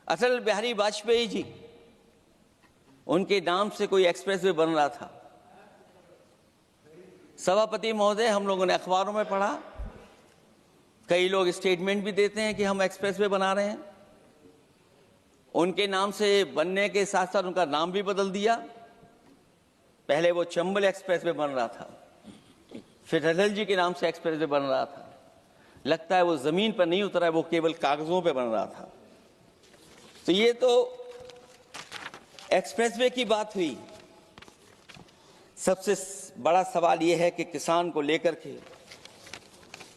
अटल बिहारी वाजपेयी जी, उनके नाम से कोई एक्सप्रेसवे बन रहा था। सभापति महोदय, हम लोगों ने अखबारों में पढ़ा, कई लोग स्टेटमेंट भी देते हैं कि हम एक्सप्रेसवे बना रहे हैं। उनके नाम से बनने के साथ साथ उनका नाम भी बदल दिया। पहले वो चंबल एक्सप्रेसवे बन रहा था, फिर अटल जी के नाम से एक्सप्रेसवे बन रहा था। लगता है वो जमीन पर नहीं उतरा है, वो केवल कागजों पे बन रहा था। तो ये तो एक्सप्रेसवे की बात हुई। सबसे बड़ा सवाल ये है कि किसान को लेकर के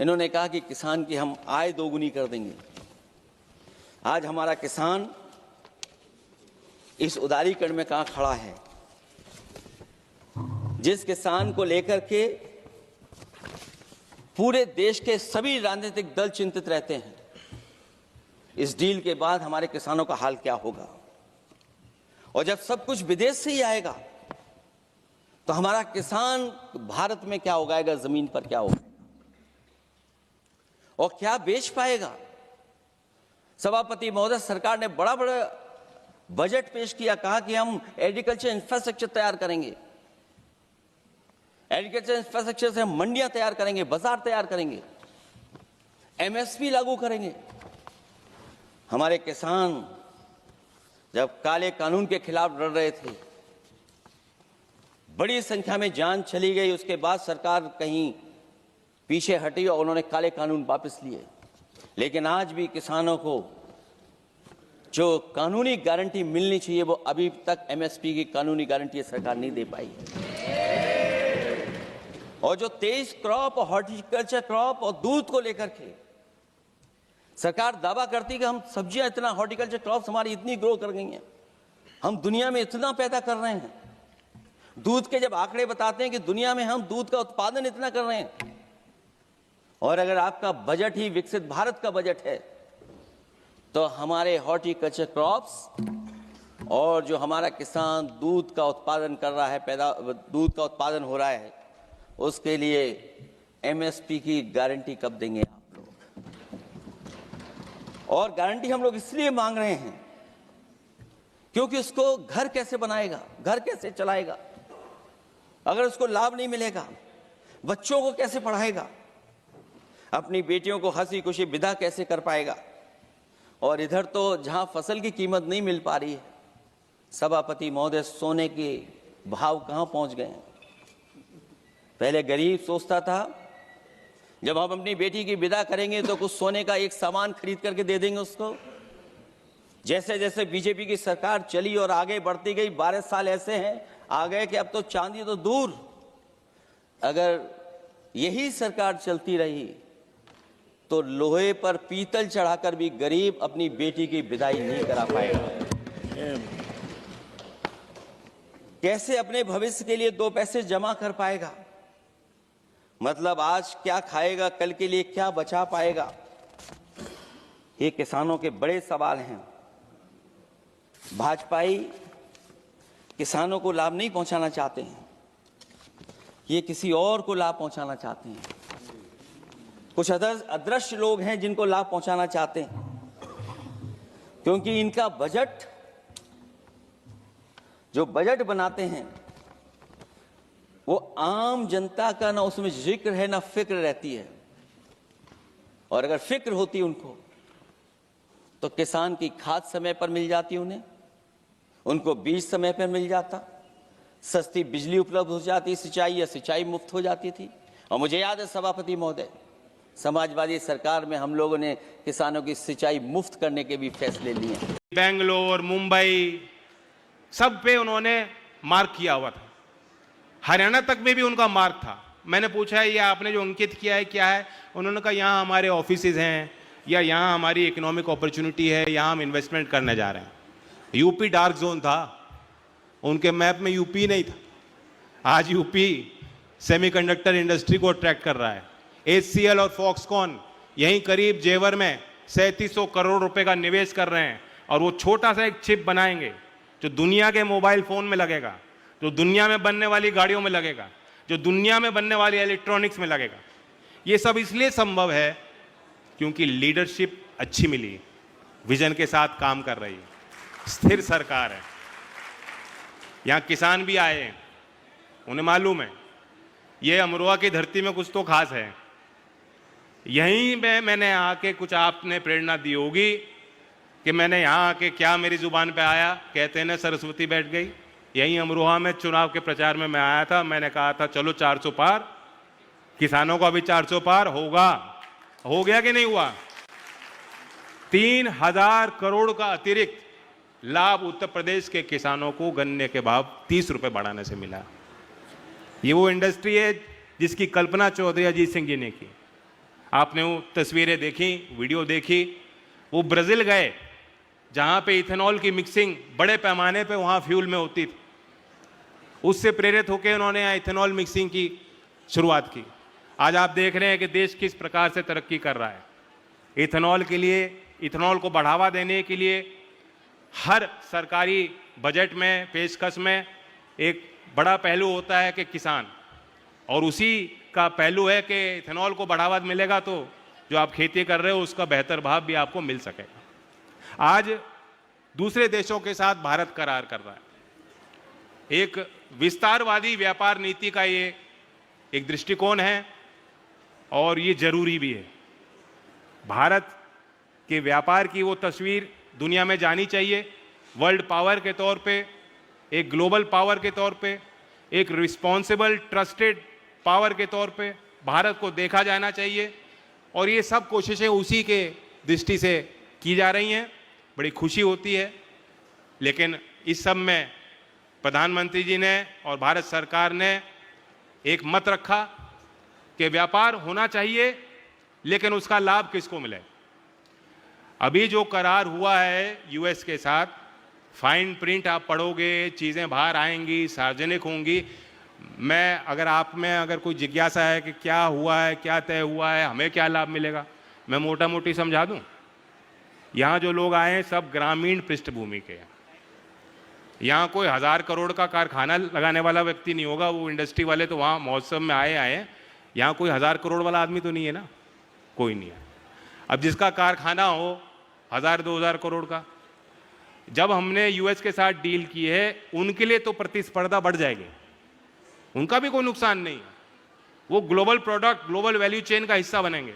इन्होंने कहा कि किसान की हम आय दोगुनी कर देंगे। आज हमारा किसान इस उदारीकरण में कहां खड़ा है? जिस किसान को लेकर के पूरे देश के सभी राजनीतिक दल चिंतित रहते हैं, इस डील के बाद हमारे किसानों का हाल क्या होगा? और जब सब कुछ विदेश से ही आएगा तो हमारा किसान भारत में क्या उगाएगा, जमीन पर क्या उगाएगा और क्या बेच पाएगा? सभापति महोदय, सरकार ने बड़ा बड़ा बजट पेश किया, कहा कि हम एग्रीकल्चर इंफ्रास्ट्रक्चर तैयार करेंगे, एग्रीकल्चर इंफ्रास्ट्रक्चर से हम मंडियां तैयार करेंगे, बाजार तैयार करेंगे, एमएसपी लागू करेंगे। हमारे किसान जब काले कानून के खिलाफ लड़ रहे थे, बड़ी संख्या में जान चली गई, उसके बाद सरकार कहीं पीछे हटी और उन्होंने काले कानून वापस लिए। लेकिन आज भी किसानों को जो कानूनी गारंटी मिलनी चाहिए, वो अभी तक एमएसपी की कानूनी गारंटी सरकार नहीं दे पाई है। और जो 23 क्रॉप और हॉर्टिकल्चर क्रॉप और दूध को लेकर के सरकार दावा करती कि हम सब्जियां इतना, हॉर्टिकल्चर क्रॉप्स हमारी इतनी ग्रो कर गई हैं, हम दुनिया में इतना पैदा कर रहे हैं। दूध के जब आंकड़े बताते हैं कि दुनिया में हम दूध का उत्पादन इतना कर रहे हैं, और अगर आपका बजट ही विकसित भारत का बजट है, तो हमारे हॉर्टिकल्चर क्रॉप्स और जो हमारा किसान दूध का उत्पादन कर रहा है, दूध का उत्पादन हो रहा है, उसके लिए एमएसपी की गारंटी कब देंगे आप लोग? और गारंटी हम लोग इसलिए मांग रहे हैं क्योंकि उसको घर कैसे बनाएगा, घर कैसे चलाएगा? अगर उसको लाभ नहीं मिलेगा, बच्चों को कैसे पढ़ाएगा? अपनी बेटियों को हंसी खुशी विदा कैसे कर पाएगा? और इधर तो जहां फसल की कीमत नहीं मिल पा रही है, सभापति महोदय, सोने के भाव कहां पहुंच गए हैं? पहले गरीब सोचता था जब हम अपनी बेटी की विदा करेंगे तो कुछ सोने का एक सामान खरीद करके दे देंगे उसको। जैसे जैसे बीजेपी की सरकार चली और आगे बढ़ती गई, 12 साल ऐसे हैं आ गए कि अब तो चांदी तो दूर, अगर यही सरकार चलती रही तो लोहे पर पीतल चढ़ाकर भी गरीब अपनी बेटी की विदाई नहीं करा पाएगा। कैसे अपने भविष्य के लिए 2 पैसे जमा कर पाएगा? मतलब आज क्या खाएगा, कल के लिए क्या बचा पाएगा? ये किसानों के बड़े सवाल हैं। भाजपाई किसानों को लाभ नहीं पहुंचाना चाहते हैं, ये किसी और को लाभ पहुंचाना चाहते हैं। कुछ अदृश्य लोग हैं जिनको लाभ पहुंचाना चाहते हैं, क्योंकि इनका बजट, जो बजट बनाते हैं, वो आम जनता का ना उसमें जिक्र है ना फिक्र रहती है। और अगर फिक्र होती उनको तो किसान की खाद समय पर मिल जाती उन्हें, उनको बीज समय पर मिल जाता, सस्ती बिजली उपलब्ध हो जाती, सिंचाई या सिंचाई मुफ्त हो जाती थी। और मुझे याद है सभापति महोदय, समाजवादी सरकार में हम लोगों ने किसानों की सिंचाई मुफ्त करने के भी फैसले लिए। बेंगलोर, मुंबई, सब पे उन्होंने मार्क किया हुआ था। हरियाणा तक में भी उनका मार्क था। मैंने पूछा है ये आपने जो अंकित किया है क्या है? उन्होंने कहा यहाँ हमारे ऑफिसेज हैं, या यहाँ हमारी इकोनॉमिक अपॉर्चुनिटी है, यहाँ हम इन्वेस्टमेंट करने जा रहे हैं। यूपी डार्क जोन था, उनके मैप में यूपी नहीं था। आज यूपी सेमीकंडक्टर इंडस्ट्री को अट्रैक्ट कर रहा है। HCL और फॉक्सकॉन यहीं करीब जेवर में 3700 करोड़ रुपए का निवेश कर रहे हैं, और वो छोटा सा एक चिप बनाएंगे जो दुनिया के मोबाइल फोन में लगेगा, जो दुनिया में बनने वाली गाड़ियों में लगेगा, जो दुनिया में बनने वाली इलेक्ट्रॉनिक्स में लगेगा। ये सब इसलिए संभव है क्योंकि लीडरशिप अच्छी मिली। विजन के साथ काम कर रही है, स्थिर सरकार है। यहाँ किसान भी आए हैं, उन्हें मालूम है ये अमरोहा की धरती में कुछ तो खास है। यहीं में मैंने आके कुछ आपने प्रेरणा दी होगी कि मैंने यहाँ आके क्या मेरी जुबान पे आया, कहते हैं ना सरस्वती बैठ गई। यहीं अमरोहा में चुनाव के प्रचार में मैं आया था, मैंने कहा था चलो 400 पार, किसानों को अभी 400 पार होगा, हो गया कि नहीं हुआ? 3000 करोड़ का अतिरिक्त लाभ उत्तर प्रदेश के किसानों को गन्ने के भाव 30 रुपए बढ़ाने से मिला। ये वो इंडस्ट्री है जिसकी कल्पना चौधरी अजीत सिंह जी ने की। आपने वो तस्वीरें देखी, वीडियो देखी, वो ब्राजील गए जहां पे इथेनॉल की मिक्सिंग बड़े पैमाने पे वहां फ्यूल में होती थी। उससे प्रेरित होकर उन्होंने यहाँ इथेनॉल मिक्सिंग की शुरुआत की। आज आप देख रहे हैं कि देश किस प्रकार से तरक्की कर रहा है। इथेनॉल के लिए, इथेनॉल को बढ़ावा देने के लिए हर सरकारी बजट में, पेशकश में एक बड़ा पहलू होता है कि किसान, और उसी का पहलू है कि इथेनॉल को बढ़ावा मिलेगा तो जो आप खेती कर रहे हो उसका बेहतर भाव भी आपको मिल सकेगा। आज दूसरे देशों के साथ भारत करार कर रहा है। एक विस्तारवादी व्यापार नीति का ये एक दृष्टिकोण है और ये जरूरी भी है। भारत के व्यापार की वो तस्वीर दुनिया में जानी चाहिए, वर्ल्ड पावर के तौर पे, एक ग्लोबल पावर के तौर पे, एक रिस्पॉन्सिबल ट्रस्टेड पावर के तौर पे भारत को देखा जाना चाहिए। और ये सब कोशिशें उसी के दृष्टि से की जा रही हैं। बड़ी खुशी होती है। लेकिन इस सब में प्रधानमंत्री जी ने और भारत सरकार ने एक मत रखा कि व्यापार होना चाहिए, लेकिन उसका लाभ किसको मिले। अभी जो करार हुआ है यूएस के साथ, फाइन प्रिंट आप पढ़ोगे, चीज़ें बाहर आएंगी, सार्वजनिक होंगी। मैं अगर कोई जिज्ञासा है कि क्या हुआ है, क्या तय हुआ है, हमें क्या लाभ मिलेगा, मैं मोटा मोटी समझा दूं। यहाँ जो लोग आए हैं सब ग्रामीण पृष्ठभूमि के हैं। यहाँ कोई 1000 करोड़ का कारखाना लगाने वाला व्यक्ति नहीं होगा। वो इंडस्ट्री वाले तो वहाँ महोत्सव में आए हैं। यहाँ कोई 1000 करोड़ वाला आदमी तो नहीं है ना, कोई नहीं है। अब जिसका कारखाना हो 1000-2000 करोड़ का, जब हमने यूएस के साथ डील की है, उनके लिए तो प्रतिस्पर्धा बढ़ जाएगी, उनका भी कोई नुकसान नहीं है। वो global product, global value chain का हिस्सा बनेंगे।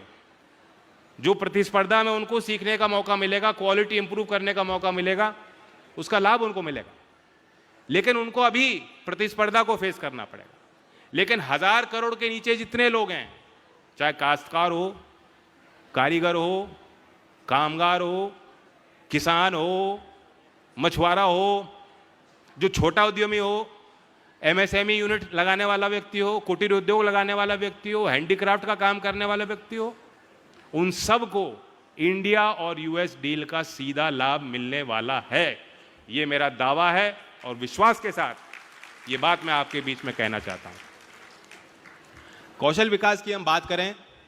जो प्रतिस्पर्धा में उनको सीखने का मौका मिलेगा, क्वालिटी इंप्रूव करने का मौका मिलेगा, उसका लाभ उनको मिलेगा। लेकिन उनको अभी प्रतिस्पर्धा को फेस करना पड़ेगा। लेकिन 1000 करोड़ के नीचे जितने लोग हैं, चाहे काश्तकार हो, कारीगर हो, कामगार हो, किसान हो, मछुआरा हो, जो छोटा उद्यमी हो, एमएसएमई यूनिट लगाने वाला व्यक्ति हो, कुटीर उद्योग लगाने वाला व्यक्ति हो, हैंडीक्राफ्ट का काम करने वाला व्यक्ति हो, उन सब को इंडिया और यूएस डील का सीधा लाभ मिलने वाला है। ये मेरा दावा है और विश्वास के साथ ये बात मैं आपके बीच में कहना चाहता हूं। कौशल विकास की हम बात करें